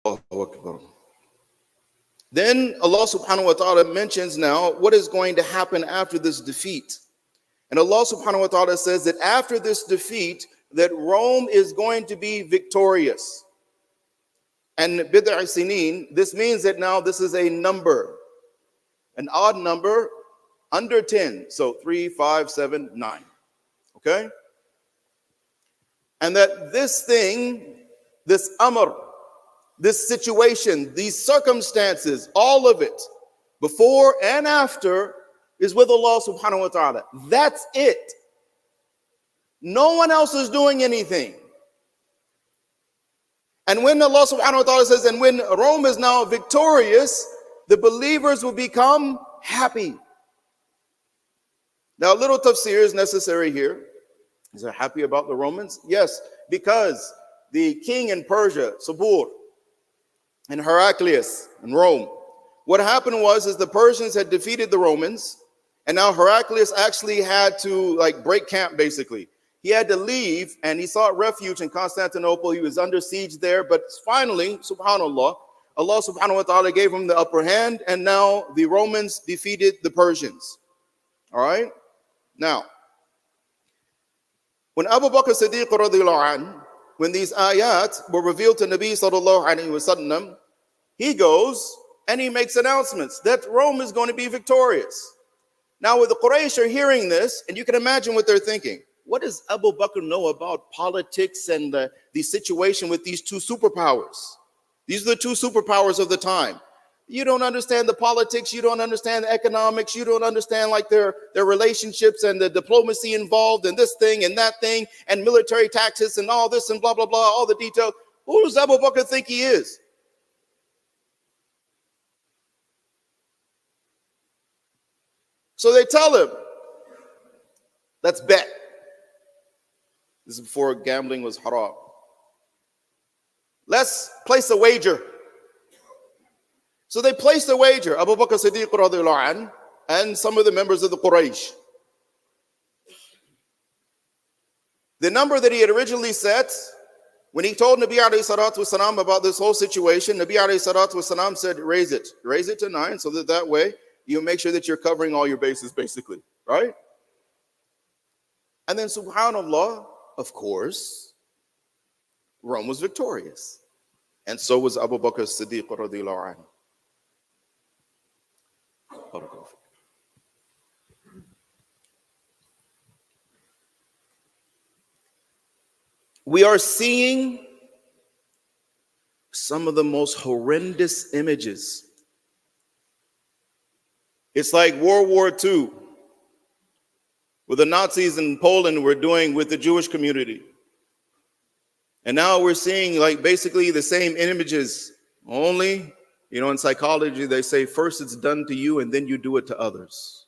Allahu Akbar. Then Allah subhanahu wa ta'ala mentions now what is going to happen after this defeat. And Allah subhanahu wa ta'ala says that after this defeat, that Rome is going to be victorious. And bid'a sinin, this means that now this is a number, an odd number under 10. So 3, 5, 7, 9. Okay? And that this thing, this amr, this situation, these circumstances, all of it, before and after, is with Allah subhanahu wa ta'ala. That's it. No one else is doing anything. And when Allah subhanahu wa ta'ala says, and when Rome is now victorious, the believers will become happy. Now, a little tafsir is necessary here. Is there happy about the Romans? Yes, because the king in Persia, Sabur, and Heraclius in Rome, what happened was the Persians had defeated the Romans, and now Heraclius actually had to break camp basically. He had to leave and he sought refuge in Constantinople. He was under siege there, but finally, subhanAllah, Allah subhanahu wa ta'ala gave him the upper hand, and now the Romans defeated the Persians. All right? Now, when Abu Bakr Siddiq radiallahu anhu, when these ayat were revealed to Nabi sallallahu alayhi wa sallam, he goes and he makes announcements that Rome is going to be victorious. Now, with the Quraysh are hearing this, and you can imagine what they're thinking. What does Abu Bakr know about politics and the situation with these two superpowers? These are the two superpowers of the time. You don't understand the politics, you don't understand the economics, you don't understand their relationships and the diplomacy involved and this thing and that thing and military tactics and all this and blah, blah, blah, all the details. Who does Abu Bakr think he is? So they tell him, let's bet. This is before gambling was haram. Let's place a wager. So they placed a wager, Abu Bakr Siddiq radiallahu anh, and some of the members of the Quraysh. The number that he had originally set, when he told Nabi alayhi salatu wasalam about this whole situation, Nabi alayhi salatu wasalam said, raise it to 9, so that way you make sure that you're covering all your bases basically, right? And then subhanAllah, of course, Rome was victorious. And so was Abu Bakr Siddiq radiallahu anh. We are seeing some of the most horrendous images. It's like World War II, what the Nazis in Poland were doing with the Jewish community. And now we're seeing basically the same images, only in psychology, they say first it's done to you and then you do it to others.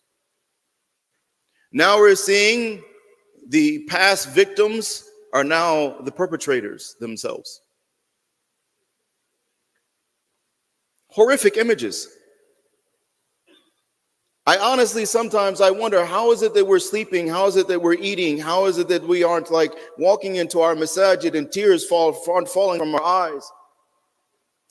Now we're seeing the past victims are now the perpetrators themselves. Horrific images. I honestly, sometimes I wonder, how is it that we're sleeping? How is it that we're eating? How is it that we aren't walking into our masajid and tears falling from our eyes?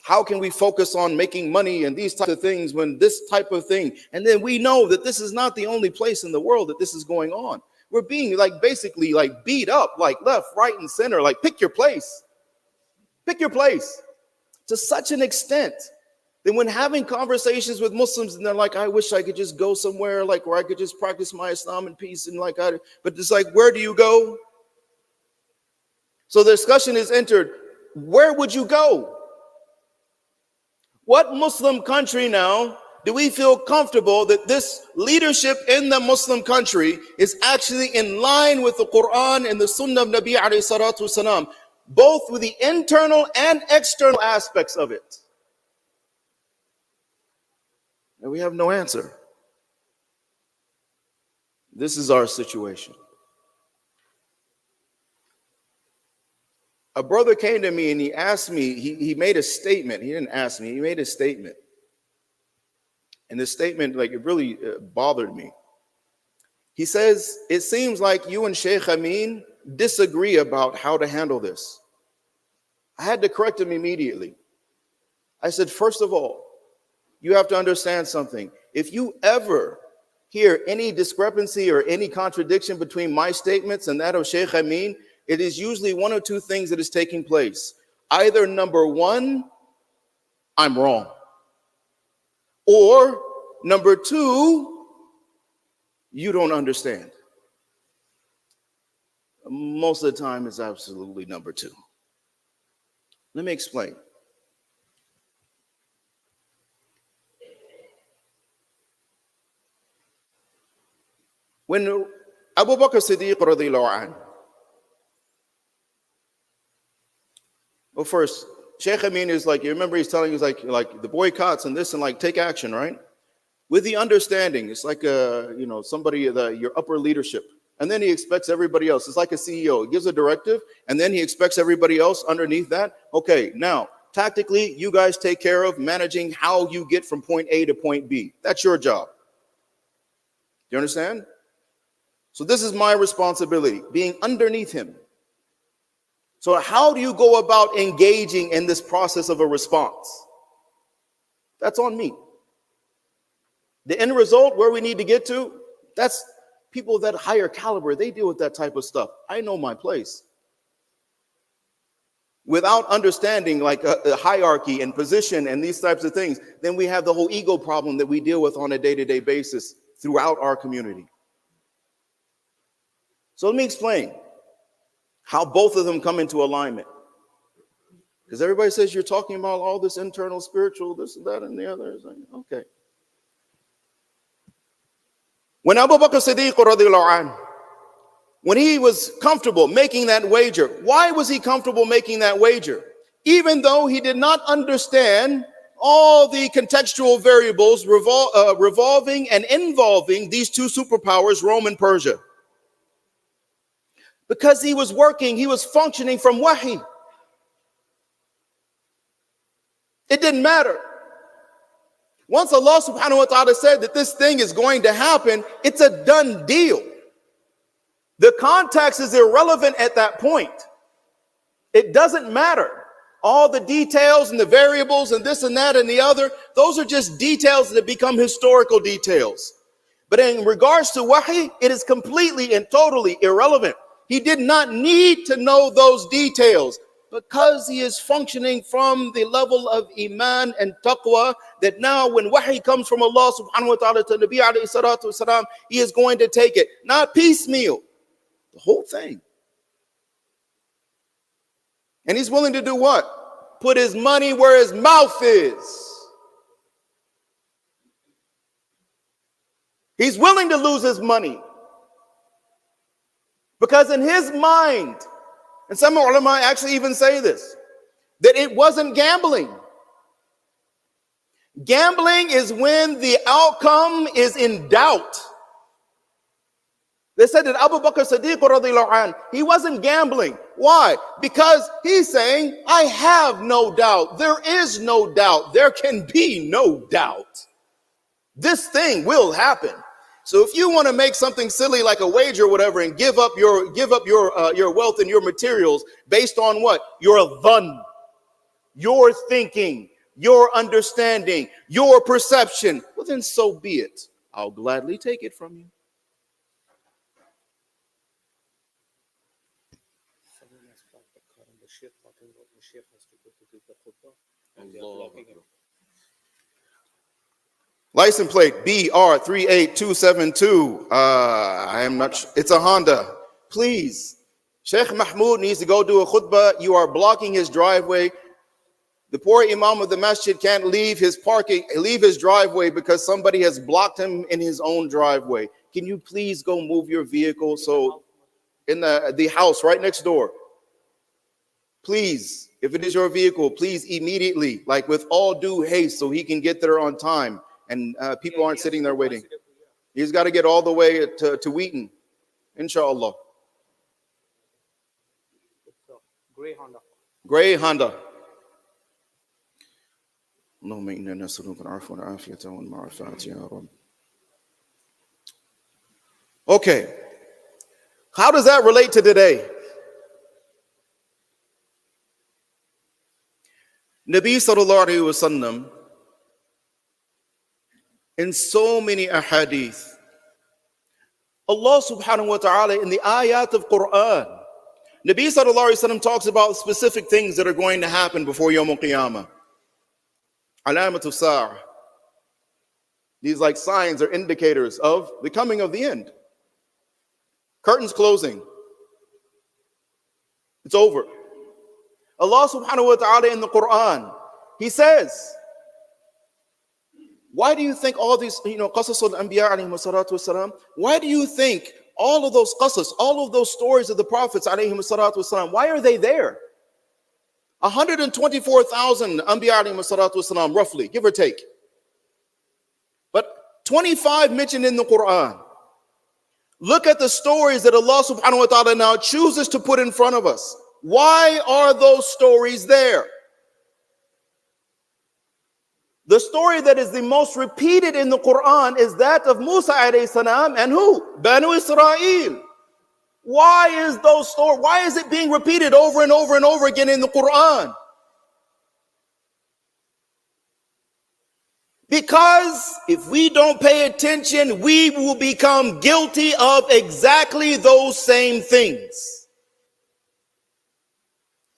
How can we focus on making money and these types of things when this type of thing? And then we know that this is not the only place in the world that this is going on. We're being basically beat up, left, right, and center. Pick your place. Pick your place. To such an extent that when having conversations with Muslims and they're like, I wish I could just go somewhere where I could just practice my Islam in peace and but it's where do you go? So the discussion is entered. Where would you go? What Muslim country now do we feel comfortable that this leadership in the Muslim country is actually in line with the Quran and the Sunnah of Nabi alayhi salatu wasalam, both with the internal and external aspects of it? And we have no answer. This is our situation. A brother came to me and he asked me, he made a statement. He didn't ask me, he made a statement. And this statement, it really bothered me. He says, it seems like you and Shaykh Amin disagree about how to handle this. I had to correct him immediately. I said, first of all, you have to understand something. If you ever hear any discrepancy or any contradiction between my statements and that of Shaykh Amin, it is usually one or two things that is taking place. Either number one, I'm wrong. Or number two, you don't understand. Most of the time it's absolutely number two. Let me explain. When Abu Bakr Siddiq radiallahu anhu, well, first, Shaykh Amin is like, you remember he's telling you like the boycotts and this and like take action, right? With the understanding, it's like somebody your upper leadership, and then he expects everybody else. It's like a CEO. He gives a directive, and then he expects everybody else underneath that. Okay, now tactically, you guys take care of managing how you get from point A to point B. That's your job. Do you understand? So this is my responsibility, being underneath him. So how do you go about engaging in this process of a response? That's on me. The end result, where we need to get to, that's people that higher caliber, they deal with that type of stuff. I know my place. Without understanding like a hierarchy and position and these types of things, then we have the whole ego problem that we deal with on a day-to-day basis throughout our community. So let me explain how both of them come into alignment. Because everybody says you're talking about all this internal spiritual, this and that and the other. It's like, okay. When Abu Bakr Siddiq radiallahu anhu, when he was comfortable making that wager, why was he comfortable making that wager? Even though he did not understand all the contextual variables revolving and involving these two superpowers, Rome and Persia. Because he was working, he was functioning from wahi. It didn't matter. Once Allah subhanahu wa ta'ala said that this thing is going to happen, it's a done deal. The context is irrelevant at that point. It doesn't matter. All the details and the variables and this and that and the other, those are just details that become historical details. But in regards to wahi, it is completely and totally irrelevant. He did not need to know those details because he is functioning from the level of iman and taqwa, that now when wahi comes from Allah subhanahu wa ta'ala to Nabi alayhi salatu wasalam, he is going to take it, not piecemeal, the whole thing. And he's willing to do what? Put his money where his mouth is. He's willing to lose his money. Because in his mind, and some ulama actually even say this, that it wasn't gambling. Gambling is when the outcome is in doubt. They said that Abu Bakr Siddiq radiallahu anhu, he wasn't gambling. Why? Because he's saying, I have no doubt. There is no doubt. There can be no doubt. This thing will happen. So if you want to make something silly like a wager or whatever and give up your wealth and your materials based on what? Your dhann, your thinking, your understanding, your perception, well then so be it. I'll gladly take it from you. License plate BR38272. I am not sure. It's a Honda. Please, Sheikh Mahmoud needs to go do a khutbah. You are blocking his driveway. The poor imam of the masjid can't leave his driveway because somebody has blocked him in his own driveway. Can you please go move your vehicle? So in the house right next door. Please, if it is your vehicle, please immediately, like with all due haste, so he can get there on time. And people aren't sitting there waiting. He's got to get all the way to Wheaton, inshallah. Gray Honda. Gray Honda. Okay. How does that relate to today? Nabi sallallahu alayhi wa sallam, in so many ahadith, Allah subhanahu wa ta'ala in the ayat of Quran, Nabi sallallahu alayhi wa sallam talks about specific things that are going to happen before Yawm al-Qiyamah. Alamatu Sa'ah. These like signs or indicators of the coming of the end. Curtains closing. It's over. Allah subhanahu wa ta'ala in the Quran, He says, why do you think all these, qasas al-anbiya alayhim salatu wasalam, why do you think all of those qasas, all of those stories of the prophets alayhim salatu wasalam, why are they there? 124,000 anbiya alayhim salatu wasalam, roughly, give or take. But 25 mentioned in the Quran. Look at the stories that Allah subhanahu wa ta'ala now chooses to put in front of us. Why are those stories there? The story that is the most repeated in the Quran is that of Musa alayhi salam and who? Banu Israel. Why is it being repeated over and over and over again in the Quran? Because if we don't pay attention, we will become guilty of exactly those same things.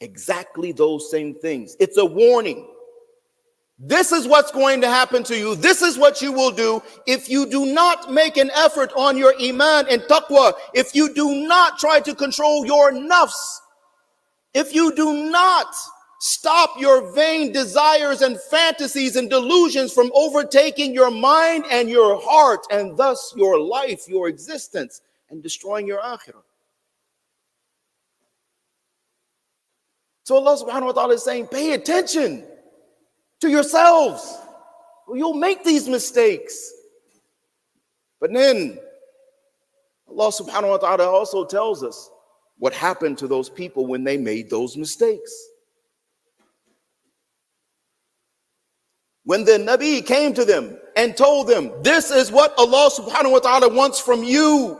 Exactly those same things. It's a warning. This is what's going to happen to you. This is what you will do if you do not make an effort on your iman and taqwa. If you do not try to control your nafs. If you do not stop your vain desires and fantasies and delusions from overtaking your mind and your heart, and thus your life, your existence, and destroying your akhirah. So Allah subhanahu wa ta'ala is saying, pay attention to yourselves, or you'll make these mistakes. But then Allah subhanahu wa ta'ala also tells us what happened to those people when they made those mistakes. When the Nabi came to them and told them, this is what Allah subhanahu wa ta'ala wants from you.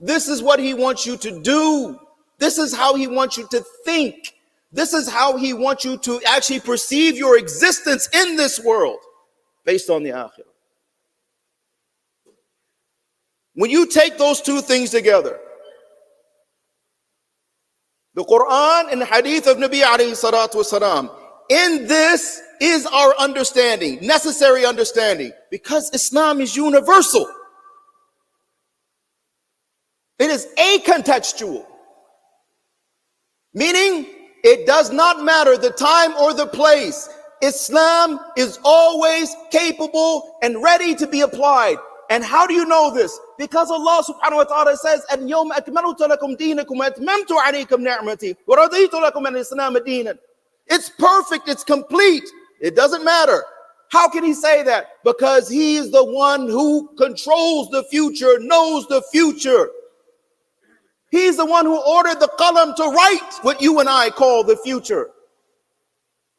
This is what He wants you to do. This is how He wants you to think. This is how He wants you to actually perceive your existence in this world based on the akhirah. When you take those two things together, the Quran and the hadith of Nabi alayhi salatu wasalam, in this is our understanding, necessary understanding, because Islam is universal. It is acontextual, meaning it does not matter the time or the place. Islam is always capable and ready to be applied. And how do you know this? Because Allah subhanahu wa ta'ala says, اليوم أكملت لكم دينكم وأتممت عليكم نعمتي ورضيت لكم الإسلام دينا. It's perfect, it's complete. It doesn't matter. How can He say that? Because He is the one who controls the future, knows the future. He's the one who ordered the qalam to write what you and I call the future.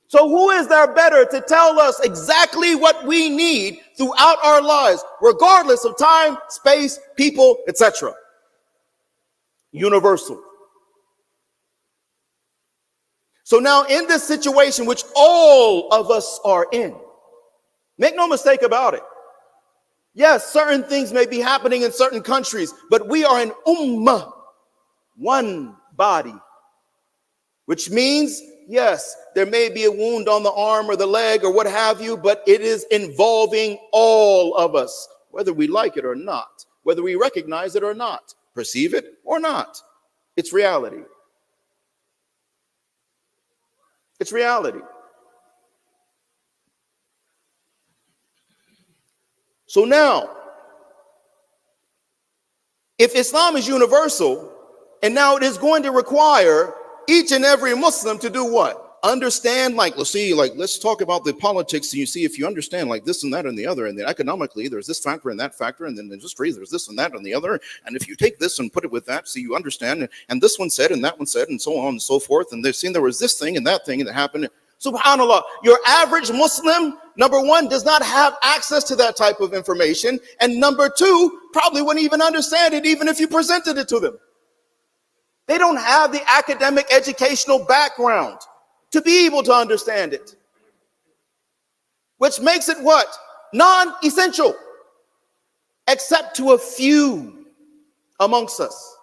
So who is there better to tell us exactly what we need throughout our lives, regardless of time, space, people, etc.? Universal. So now in this situation, which all of us are in, make no mistake about it. Yes, certain things may be happening in certain countries, but we are an ummah. One body, which means, yes, there may be a wound on the arm or the leg or what have you, but it is involving all of us, whether we like it or not, whether we recognize it or not, perceive it or not. It's reality. It's reality. So now, if Islam is universal, and now it is going to require each and every Muslim to do what? Understand, let's talk about the politics, and you see if you understand like this and that and the other, and then economically there's this factor and that factor, and then in industry there's this and that and the other, and if you take this and put it with that, so you understand, and this one said and that one said, and so on and so forth, and they've seen there was this thing and that happened. Subhanallah, your average Muslim, number one, does not have access to that type of information, and number two, probably wouldn't even understand it even if you presented it to them. They don't have the academic educational background to be able to understand it. which makes it what? Non-essential, except to a few amongst us.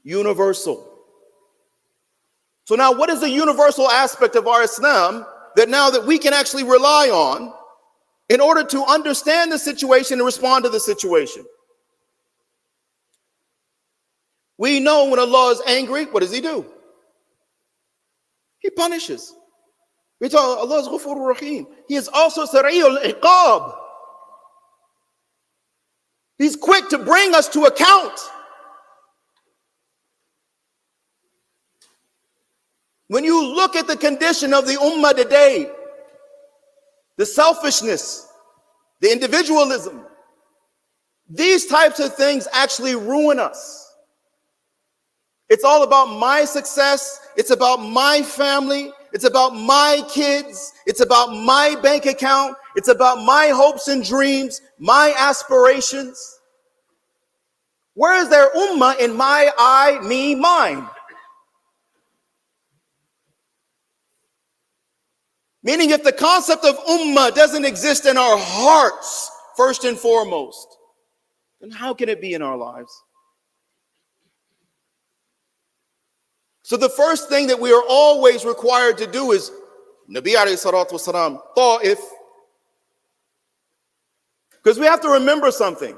Universal. So now what is the universal aspect of our Islam that we can actually rely on in order to understand the situation and respond to the situation? We know when Allah is angry, what does he do? He punishes. We talk Allah is Ghafurur Rahim. He is also Sari'ul Iqab. He's quick to bring us to account. When you look at the condition of the ummah today, the selfishness, the individualism, these types of things actually ruin us. It's all about my success. It's about my family. It's about my kids. It's about my bank account. It's about my hopes and dreams, my aspirations. Where is their ummah in my, I, me, mine? Meaning if the concept of ummah doesn't exist in our hearts, first and foremost, then how can it be in our lives? So the first thing that we are always required to do is Nabi alayhi salatu wasalam, Ta'if. Because we have to remember something.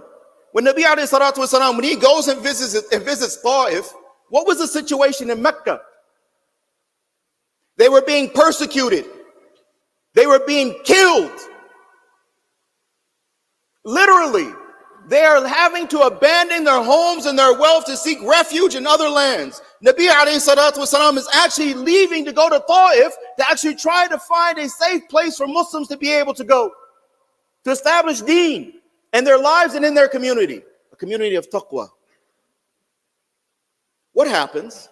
When Nabi alayhi salatu wasalam, when he goes and visits Ta'if, what was the situation in Mecca? They were being persecuted. They were being killed. Literally, they are having to abandon their homes and their wealth to seek refuge in other lands. Nabi alayhi salatu wasalam is actually leaving to go to Ta'if to actually try to find a safe place for Muslims to be able to go, to establish deen in their lives and in their community, a community of taqwa. What happens?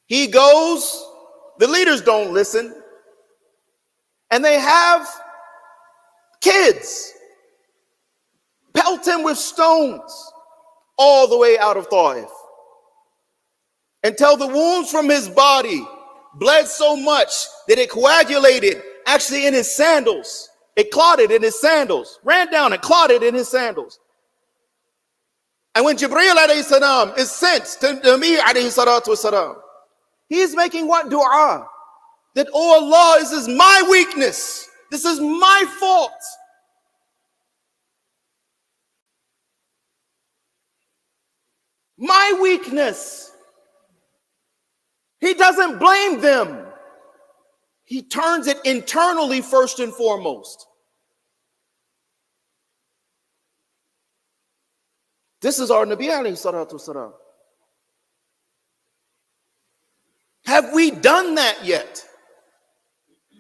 He goes, the leaders don't listen, and they have kids pelt him with stones all the way out of Ta'if until the wounds from his body bled so much that it coagulated actually in his sandals. It clotted in his sandals, ran down and clotted in his sandals. And when Jibreel alayhi salam is sent to Nabi alayhi salatu wasalam, he is making what dua? That, oh Allah, this is my weakness. This is my fault. My weakness. He doesn't blame them. He turns it internally first and foremost. This is our Nabi alayhi salatu wasalam. Have we done that yet?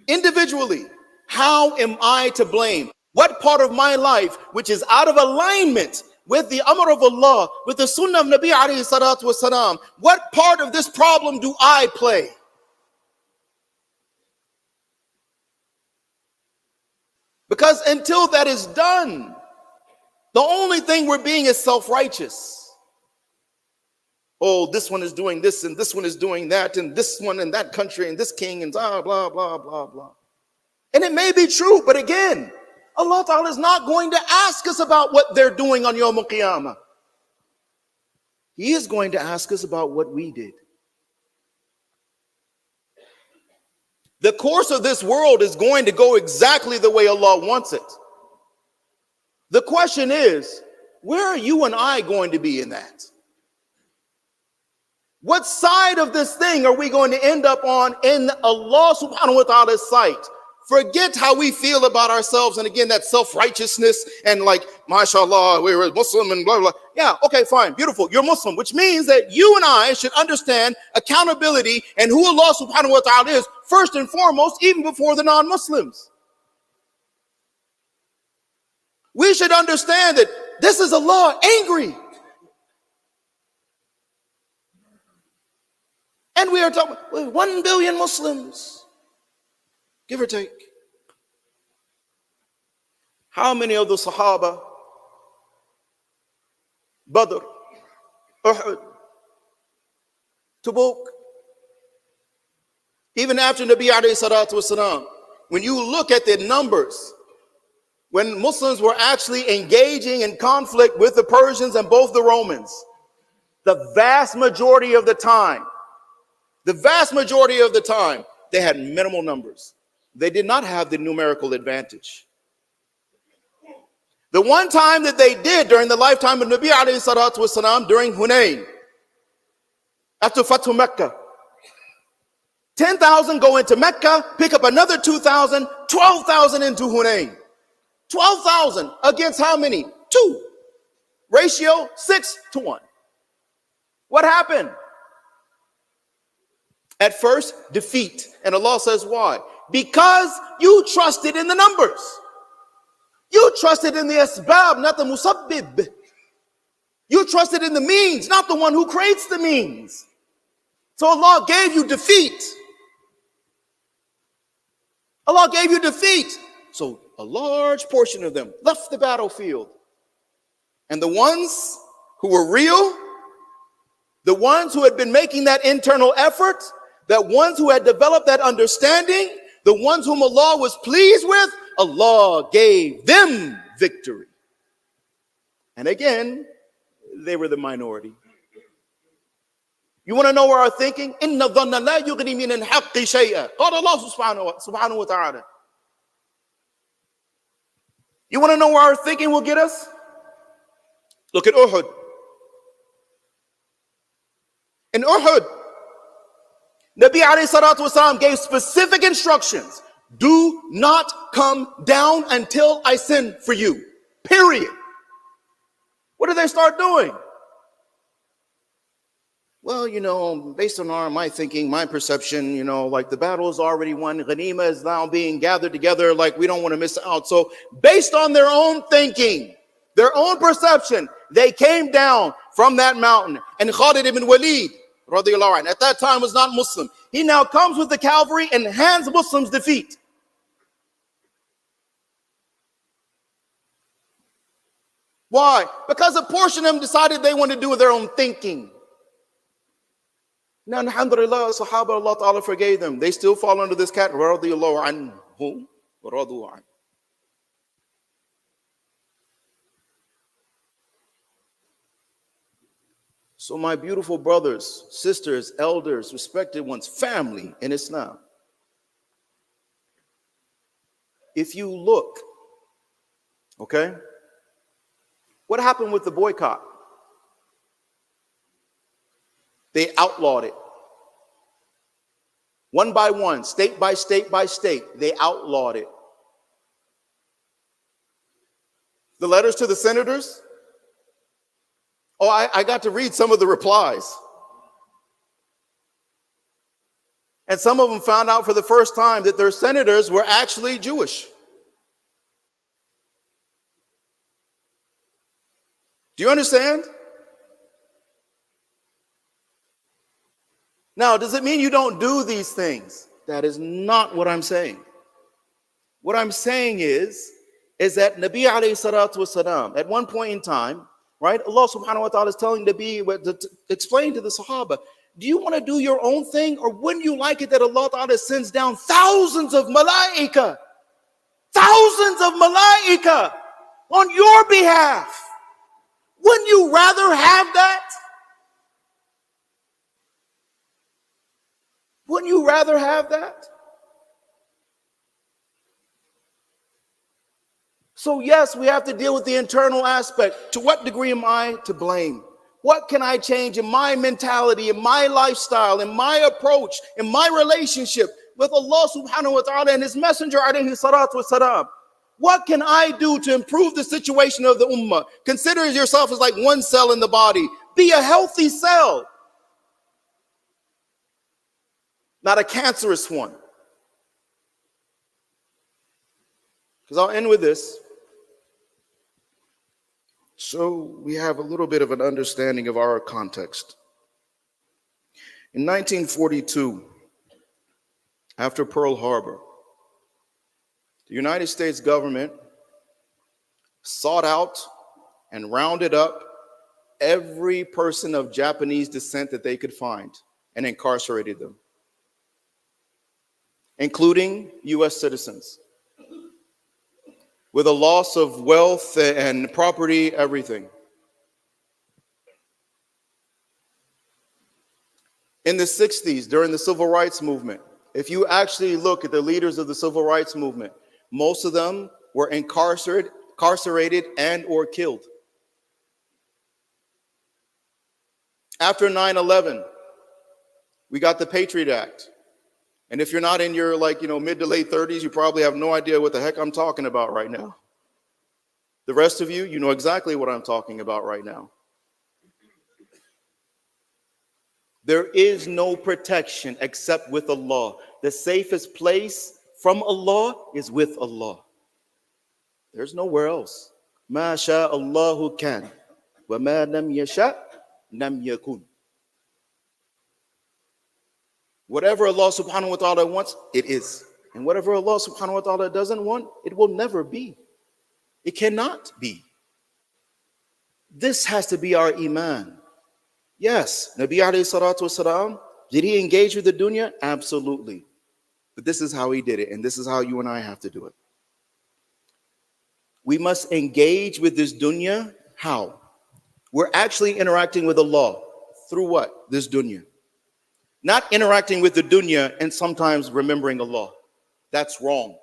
Individually, how am I to blame? What part of my life, which is out of alignment with the Amr of Allah, with the Sunnah of Nabi alayhi salatu wasalam, what part of this problem do I play? Because until that is done, the only thing we're being is self-righteous. Oh, this one is doing this, and this one is doing that, and this one in that country, and this king, and blah, blah, blah, blah, blah. And it may be true, but again, Allah Ta'ala is not going to ask us about what they're doing on Yawm al-Qiyamah. He is going to ask us about what we did. The course of this world is going to go exactly the way Allah wants it. The question is, where are you and I going to be in that? What side of this thing are we going to end up on in Allah subhanahu wa ta'ala's sight? Forget how we feel about ourselves. And again, that self-righteousness and like, mashallah, we're a Muslim and blah, blah. Yeah, okay, fine, beautiful. You're Muslim, which means that you and I should understand accountability and who Allah subhanahu wa ta'ala is first and foremost, even before the non-Muslims. We should understand that this is Allah angry. And we are talking with 1 billion Muslims, give or take. How many of the Sahaba, Badr, Uhud, Tabuk, Even after Nabi alayhi salatu wasalam, when you look at the numbers, when Muslims were actually engaging in conflict with the Persians and both the Romans, the vast majority of the time, they had minimal numbers. They did not have the numerical advantage. The one time that they did during the lifetime of Nabi alayhi salatu wasalam, during Hunayn, after Fathu Mecca, 10,000 go into Mecca, pick up another 2,000, 12,000 into Hunayn. 12,000 against how many? 2. Ratio 6-1. What happened? At first, defeat. And Allah says why? Because you trusted in the numbers. You trusted in the asbab, not the musabbib. You trusted in the means, not the one who creates the means. So Allah gave you defeat. Allah gave you defeat. So a large portion of them left the battlefield. And the ones who were real, the ones who had been making that internal effort, the ones who had developed that understanding, the ones whom Allah was pleased with, Allah gave them victory. And again, they were the minority. You want to know where our thinking? Inna dhanna la yughni min al-haqqi shay'a. Qala Allah subhanahu wa ta'ala. You want to know where our thinking will get us? Look at Uhud. In Uhud, Nabi alayhi salatu wasalam gave specific instructions. Do not come down until I send for you. Period. What did they start doing? Well, based on my thinking, my perception, like the battle is already won. Ghanima is now being gathered together, like we don't want to miss out. So based on their own thinking, their own perception, they came down from that mountain. And Khalid ibn Walid, radiallahu anhu, at that time was not Muslim. He now comes with the cavalry and hands Muslims defeat. Why? Because a portion of them decided they wanted to do with their own thinking. Now, alhamdulillah, Sahaba, Allah Ta'ala forgave them. They still fall under this category. Radiallahu anhum wa radu an. So my beautiful brothers, sisters, elders, respected ones, family in Islam, if you look, okay, what happened with the boycott? They outlawed it. One by one, state by state by state, they outlawed it. The letters to the senators, I got to read some of the replies. And some of them found out for the first time that their senators were actually Jewish. Do you understand? Now, does it mean you don't do these things? That is not what I'm saying. What I'm saying is that Nabi alayhi salatu wasalam, at one point in time, right, Allah subhanahu wa ta'ala is telling Nabi to explain to the Sahaba, do you want to do your own thing, or wouldn't you like it that Allah ta'ala sends down thousands of malaika on your behalf? Wouldn't you rather have that? Wouldn't you rather have that? So yes, we have to deal with the internal aspect. To what degree am I to blame? What can I change in my mentality, in my lifestyle, in my approach, in my relationship with Allah subhanahu wa ta'ala and His Messenger alayhi salatu wasalam? What can I do to improve the situation of the ummah? Consider yourself as like one cell in the body. Be a healthy cell, not a cancerous one. Because I'll end with this. So we have a little bit of an understanding of our context. In 1942, after Pearl Harbor, the United States government sought out and rounded up every person of Japanese descent that they could find and incarcerated them. including US citizens, with a loss of wealth and property, everything. In the 60s, during the civil rights movement, if you actually look at the leaders of the civil rights movement, most of them were incarcerated and or killed. After 9/11, we got the Patriot Act. And if you're not in your mid to late 30s, you probably have no idea what the heck I'm talking about right now. The rest of you, you know exactly what I'm talking about right now. There is no protection except with Allah. The safest place from Allah is with Allah. There's nowhere else. Ma sha Allahu kan, wa ma lam yasha lam yakun. Whatever Allah subhanahu wa ta'ala wants, it is. And whatever Allah subhanahu wa ta'ala doesn't want, it will never be. It cannot be. This has to be our iman. Yes, Nabi alayhi salatu wasalam, did he engage with the dunya? Absolutely. But this is how he did it, and this is how you and I have to do it. We must engage with this dunya. How? We're actually interacting with Allah. Through what? This dunya. Not interacting with the dunya and sometimes remembering Allah. That's wrong.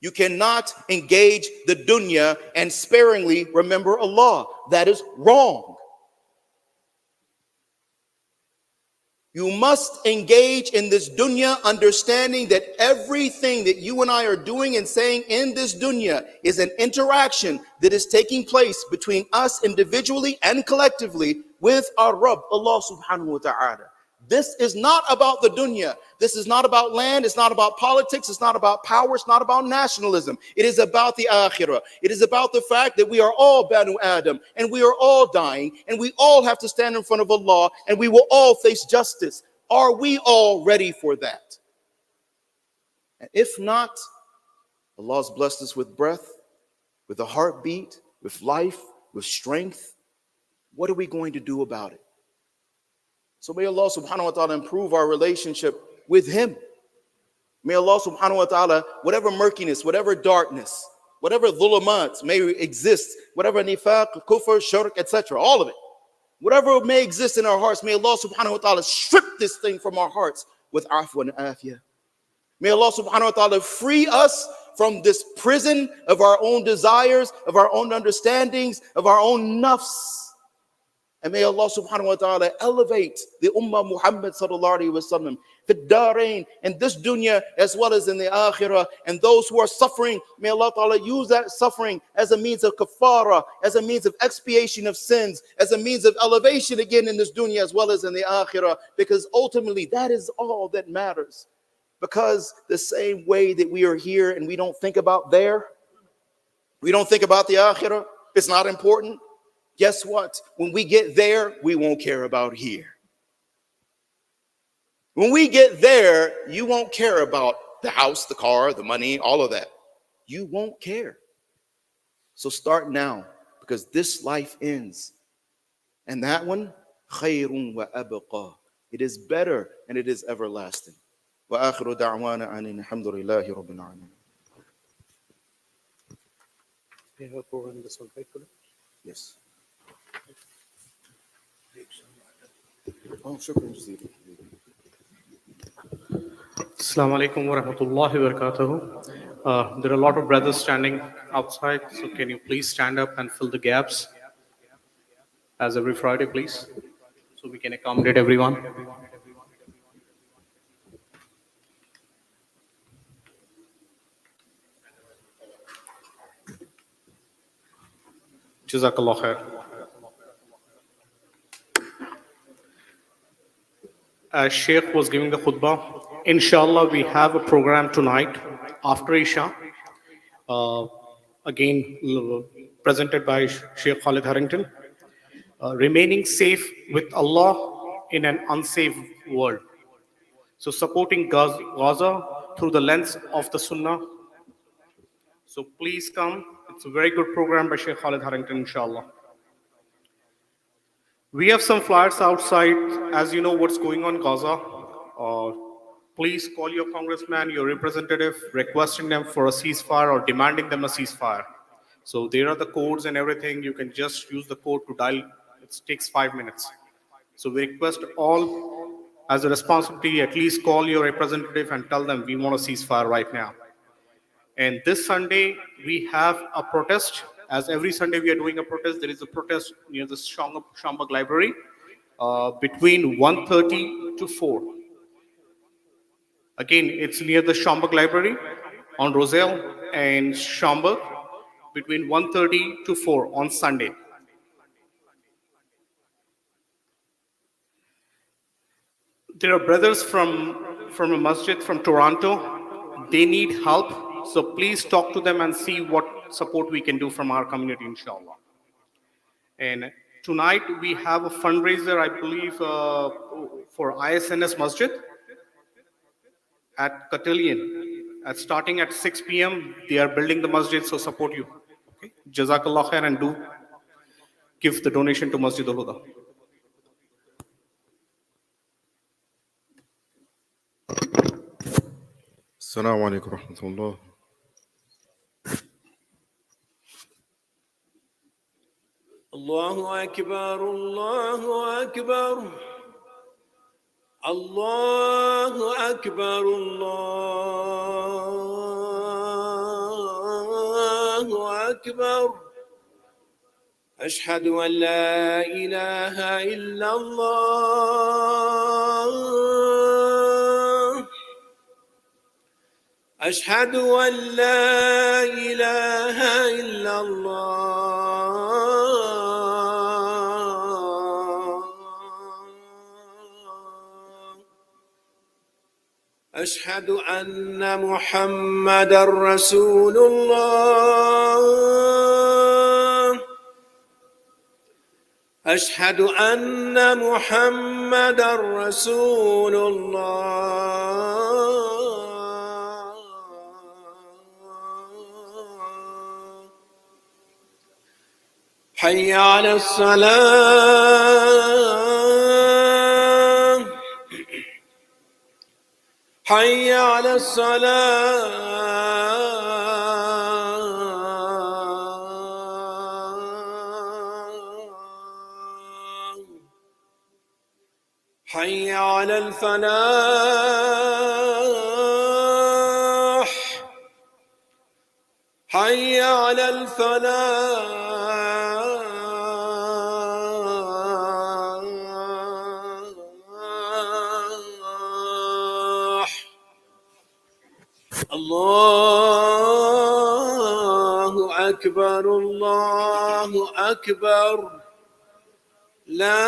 You cannot engage the dunya and sparingly remember Allah. That is wrong. You must engage in this dunya, understanding that everything that you and I are doing and saying in this dunya is an interaction that is taking place between us individually and collectively with our Rabb, Allah subhanahu wa ta'ala. This is not about the dunya. This is not about land. It's not about politics. It's not about power. It's not about nationalism. It is about the akhirah. It is about the fact that we are all Banu Adam and we are all dying and we all have to stand in front of Allah and we will all face justice. Are we all ready for that? And if not, Allah's blessed us with breath, with a heartbeat, with life, with strength. What are we going to do about it? So may Allah subhanahu wa ta'ala improve our relationship with Him. May Allah subhanahu wa ta'ala, whatever murkiness, whatever darkness, whatever dhulumat may exist, whatever nifaq, kufr, shirk, etc., all of it, whatever may exist in our hearts, may Allah subhanahu wa ta'ala strip this thing from our hearts with afwa and afiyah. May Allah subhanahu wa ta'ala free us from this prison of our own desires, of our own understandings, of our own nafs. And may Allah subhanahu wa ta'ala elevate the Ummah Muhammad sallallahu alayhi wa sallam fid darain, in this dunya as well as in the akhirah. And those who are suffering, may Allah ta'ala use that suffering as a means of kafara, as a means of expiation of sins, as a means of elevation again in this dunya as well as in the akhirah. Because ultimately that is all that matters. Because the same way that we are here and we don't think about there, we don't think about the akhirah, it's not important. Guess what? When we get there, we won't care about here. When we get there, you won't care about the house, the car, the money, all of that. You won't care. So start now, because this life ends. And that one, khayrun wa abqa. It is better and it is everlasting. Wa akhiru da'wana anin alhamdulillahi rabbil alamin. We have a program this one, right, today? Yes. Oh, shukran jazeelan. Assalamu alaikum wa rahmatullahi wa barakatuhu. There are a lot of brothers standing outside, so can you please stand up and fill the gaps as every Friday, please, so we can accommodate everyone. Jazakallah khair. As Shaykh was giving the khutbah, inshallah we have a program tonight after Isha, again presented by Shaykh Khalid Herrington, remaining safe with Allah in an unsafe world. So supporting Gaza through the lens of the Sunnah. So please come. It's a very good program by Shaykh Khalid Herrington, inshallah. We have some flyers outside. As you know what's going on in Gaza. please call your congressman, your representative, requesting them for a ceasefire or demanding them a ceasefire. So there are the codes and everything. You can just use the code to dial. It takes 5 minutes. So we request all, as a responsibility, at least call your representative and tell them we want a ceasefire right now. And this Sunday, we have a protest. As every Sunday we are doing a protest, there is a protest near the Schomburg Library between 1:30 to 4. Again, it's near the Schomburg Library on Roselle and Schomburg between 1:30 to 4 on Sunday. There are brothers from a masjid from Toronto. They need help. So please talk to them and see what support we can do from our community, inshallah. And tonight we have a fundraiser, I believe, for ISNS Masjid at Cotillion. Starting at 6 p.m., they are building the masjid, so support you. Okay? Jazakallah khair, and do give the donation to Masjid al-Huda. Assalamu alaikum warahmatullah. Allahu Akbar, Allahu Akbar. Allahu Akbar, Allahu Akbar. Ashhadu an la ilaha illallah. Ashhadu an la ilaha illallah. أشهد أن محمدًا رسول الله. أشهد أن محمدًا رسول الله. حي على الصلاة. حي على الصلاة. حي على الفلاح. حي على الفلاح. الله أكبر، الله أكبر. لا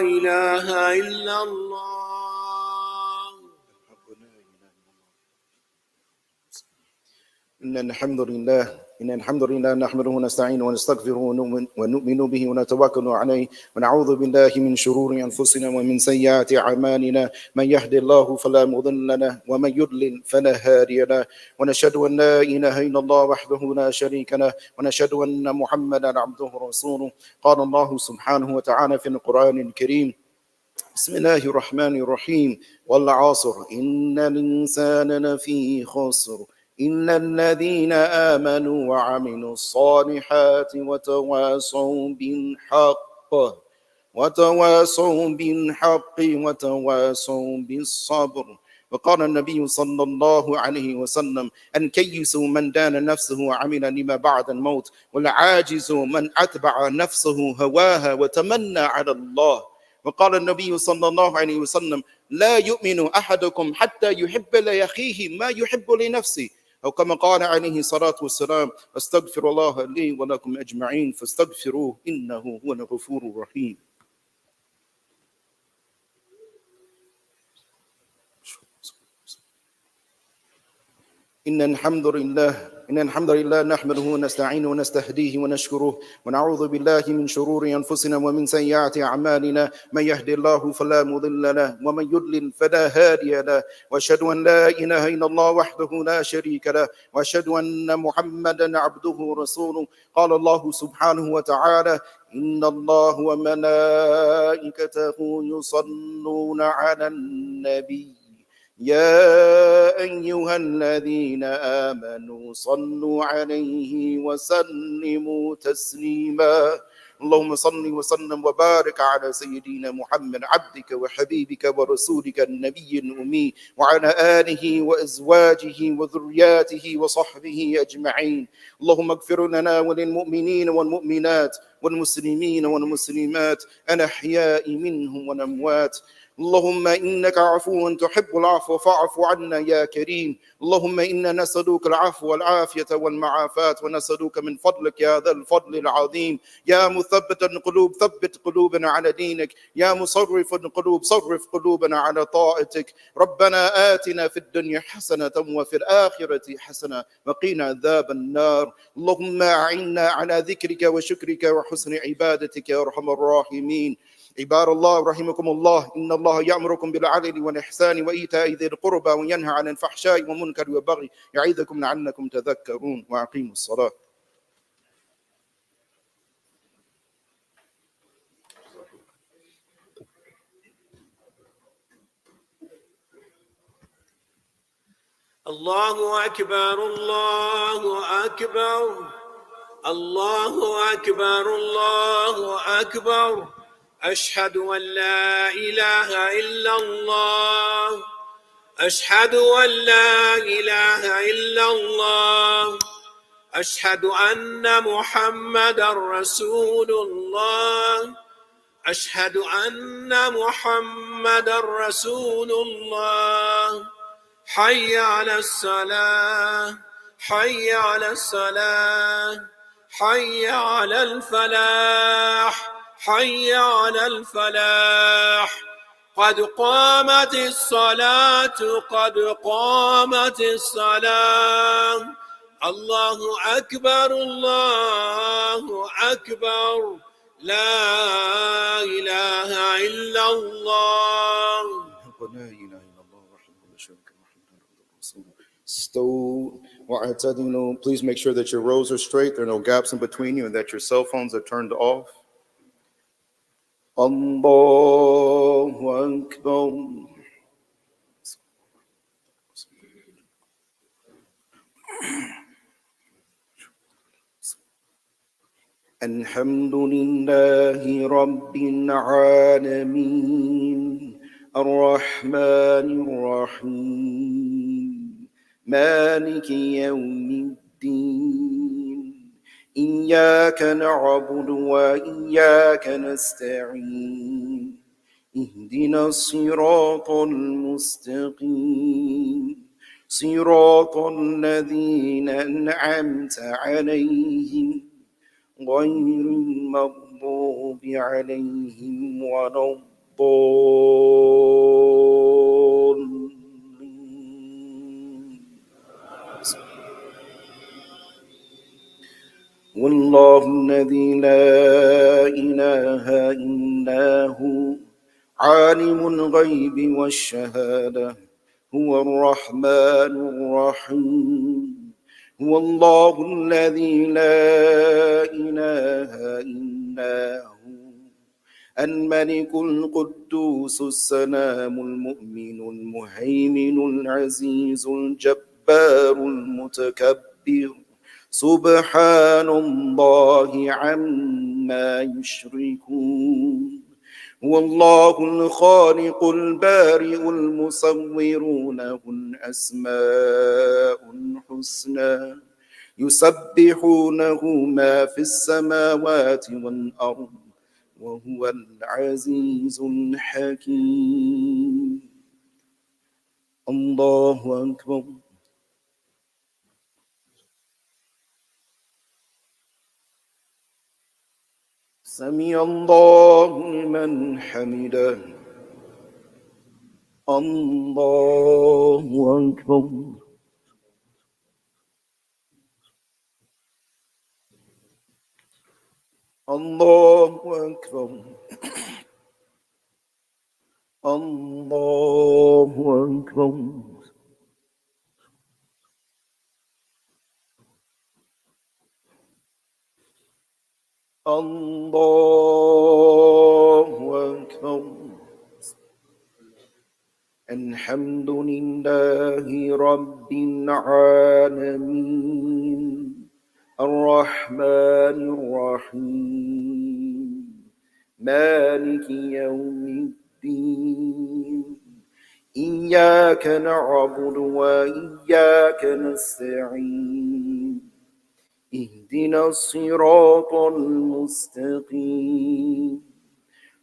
إله إلا الله. إن الحمد لله نحمده ونستعينه ونستغفره ونؤمن به ونتوكل عليه ونعوذ بالله من شرور أنفسنا ومن سيئات أعمالنا. من يهد الله فلا مضل له ومن يضلل فلا هادي له. ونشهد أن لا إله إلا الله وحده لا شريك له ونشهد أن محمدا عبده ورسوله. قال الله سبحانه وتعالى في القرآن الكريم: بسم الله الرحمن الرحيم. والعصر إن الإنسان لفي خسر إلا الذين آمنوا وعملوا الصالحات وتواصوا بالحق وتواصوا بالصبر. وقال النبي صلى الله عليه وسلم: الكيس من دان نفسه وعمل لما بعد الموت، والعاجز من أتبع نفسه هواها وتمنى على الله. وقال النبي صلى الله عليه وسلم: لا يؤمن أحدكم حتى يحب لأخيه ما يحب لنفسه، أو كما قال عليه الصلاة والسلام: أستغفر الله لي ولكم أجمعين فاستغفروه إنه هو الغفور الرحيم. إن الحمد لله نحمده ونستعينه ونستهديه ونشكره ونعوذ بالله من شرور أنفسنا ومن سيئات أعمالنا من يهد الله فلا مضل له ومن يضلل فلا هادي له وأشهد أن لا إله إلا الله وحده لا شريك له وأشهد أن محمدا عبده ورسوله قال الله سبحانه وتعالى إن الله وملائكته يصلون على النبي يا أيها الذين آمنوا صلوا عليه وسلموا تسليما اللهم صل وسلم وبارك على سيدنا محمد عبدك وحبيبك ورسولك النبي الأمي وعلى آله وأزواجه وذرياته وصحبه أجمعين اللهم اغفر لنا وللمؤمنين والمؤمنات والمسلمين والمسلمات الأحياء منهم والأموات اللهم إنك عفو تحب العفو فاعف عنا يا كريم اللهم إنا نسألك العفو والعافية والمعافاة ونسألك من فضلك يا ذا الفضل العظيم يا مثبت القلوب ثبت قلوبنا على دينك يا مصرف القلوب صرف قلوبنا على طاعتك ربنا آتنا في الدنيا حسنة وفي الآخرة حسنة وقنا عذاب النار اللهم أعنا على ذكرك وشكرك وحسن عبادتك يا أرحم الراحمين عباد الله رحمكم الله إن الله يأمركم بالعدل والإحسان وإيتاء ذي القربى وينهى عن الفحشاء والمنكر والبغي يعظكم لعلكم تذكرون وأقيموا الصلاة الله أكبر الله أكبر الله أكبر الله أكبر أشهد أن لا إله إلا الله أشهد أن لا إله إلا الله أشهد أن محمدا رسول الله أشهد أن محمدا رسول الله حي على الصلاة حي على الصلاة حي على الفلاح حي على الفلاح قد قامت الصلاة قد قامت الصلاة الله أكبر الله أكبر لا إله إلا الله لا إله إلا الله وحده لا شريك له محمد رسول الله استووا واعتدلوا. Please make sure that your rows are straight, there are no gaps in between you, and that your cell phones are turned off. Allahu Akbar. الحمد لله رب العالمين الرحمن الرحيم مالك يوم الدين إياك نعبد وإياك نستعين اهدنا الصراط المستقيم صراط الذين أنعمت عليهم غير المغضوب عليهم ولا الضالين والله الذي لا إله إلا هو عالم الغيب والشهادة هو الرحمن الرحيم هو الله الذي لا إله إلا هو الملك القدوس السلام المؤمن المهيمن العزيز الجبار المتكبر سبحان الله عما يشركون هو الله الخالق البارئ المصور له الأسماء الحسنى يسبحونه ما في السماوات والأرض وهو العزيز الحكيم الله أكبر سمع الله لمن حمده الله أكبر الله أكبر الله أكبر الله أكبر الحمد لله رب العالمين الرحمن الرحيم مالك يوم الدين إياك نعبد وإياك نستعين اهدنا الصراط المستقيم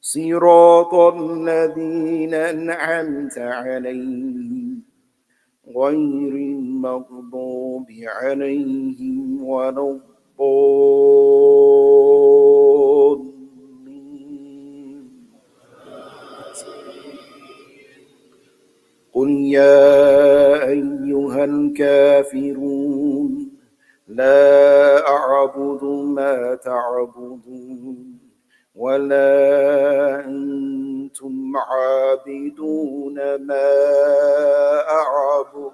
صراط الذين أنعمت عليهم غير المغضوب عليهم ولا الضالين قل يا أيها الكافرون لا أعبد ما تعبدون ولا أنتم عابدون ما أعبد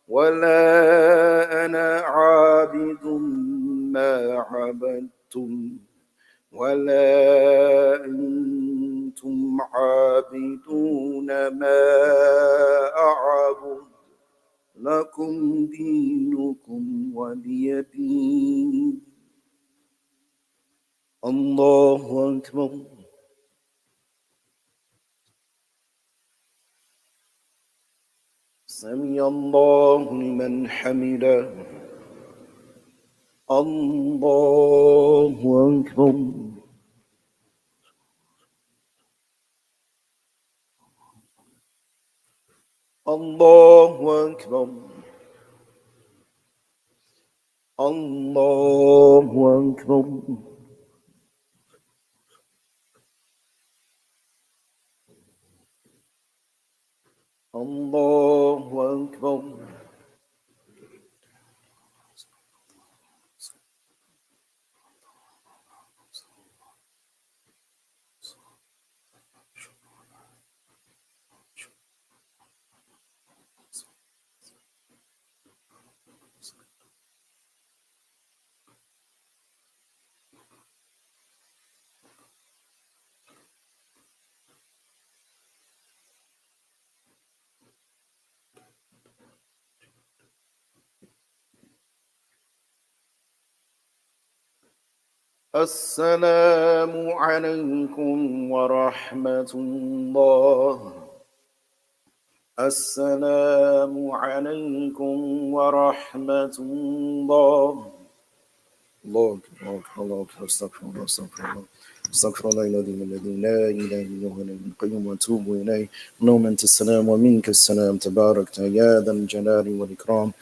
ولا أنا عابد ما عبدتم ولا أنتم عابدون ما أعبد لكم دينكم ولي دين الله أكبر سمع الله لمن حمده الله أكبر الله أكبر الله أكبر الله أكبر السلام عليكم ورحمة الله السلام عليكم ورحمة الله الله أكبر الله أكبر استغفر الله استغفر الله استغفر الله العظيم الذي لا إله إلا هو الحي القيوم وأتوب إليه اللهم أنت السلام ومنك السلام تبارك يا ذا الجلال والإكرام.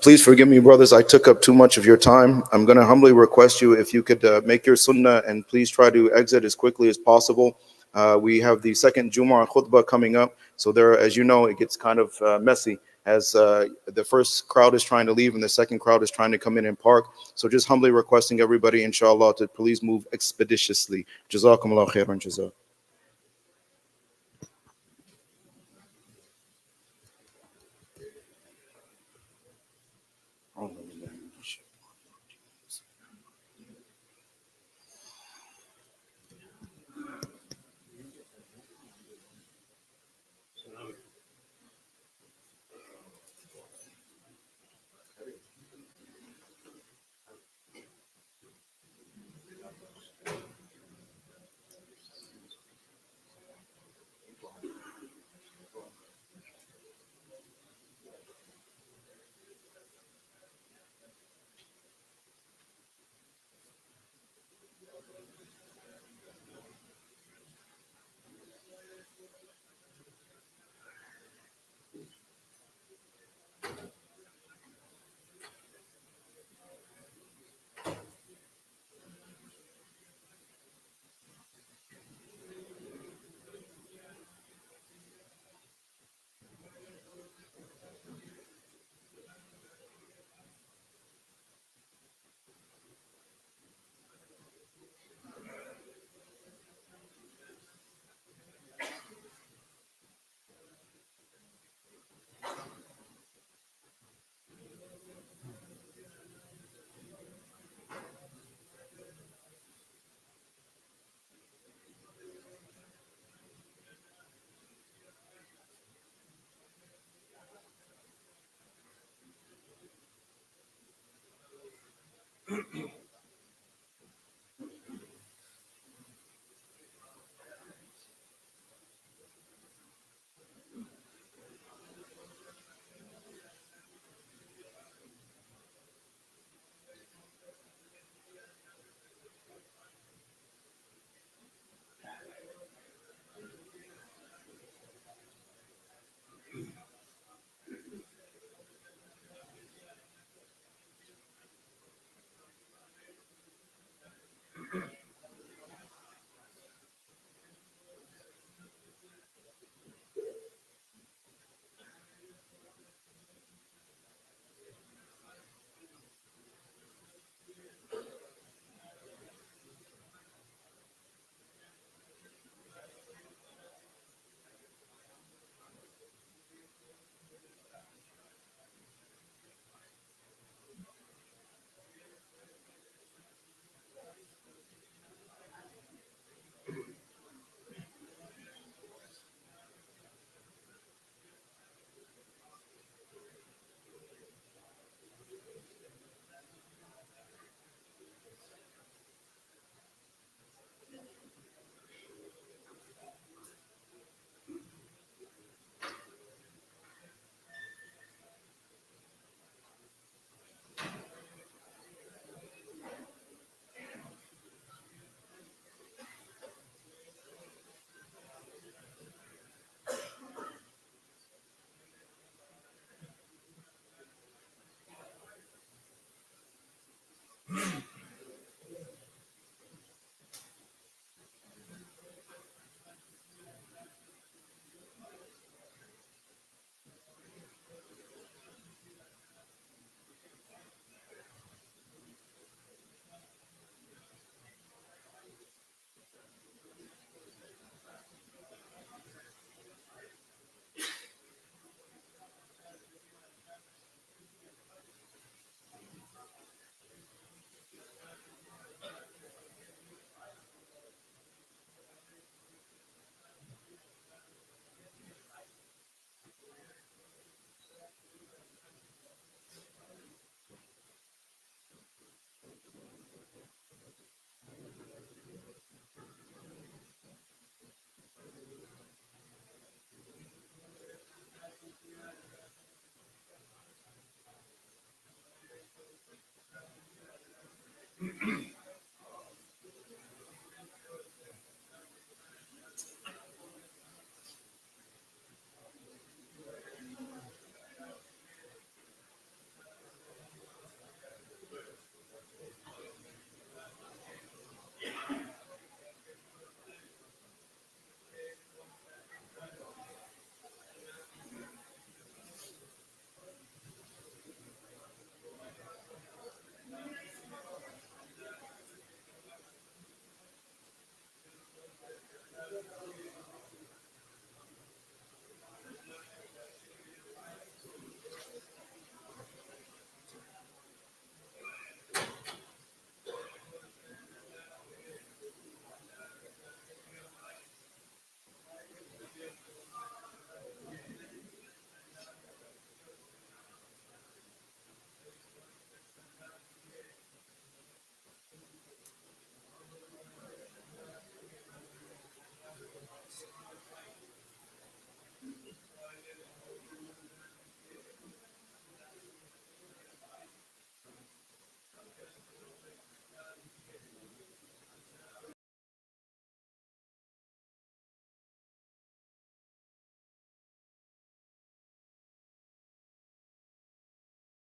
Please forgive me, brothers. I took up too much of your time. I'm going to humbly request you if you could make your sunnah and please try to exit as quickly as possible. We have the second Jummah khutbah coming up. So there, as you know, it gets kind of messy as the first crowd is trying to leave and the second crowd is trying to come in and park. So just humbly requesting everybody, inshallah, to please move expeditiously. Jazakumullah khairan jazak.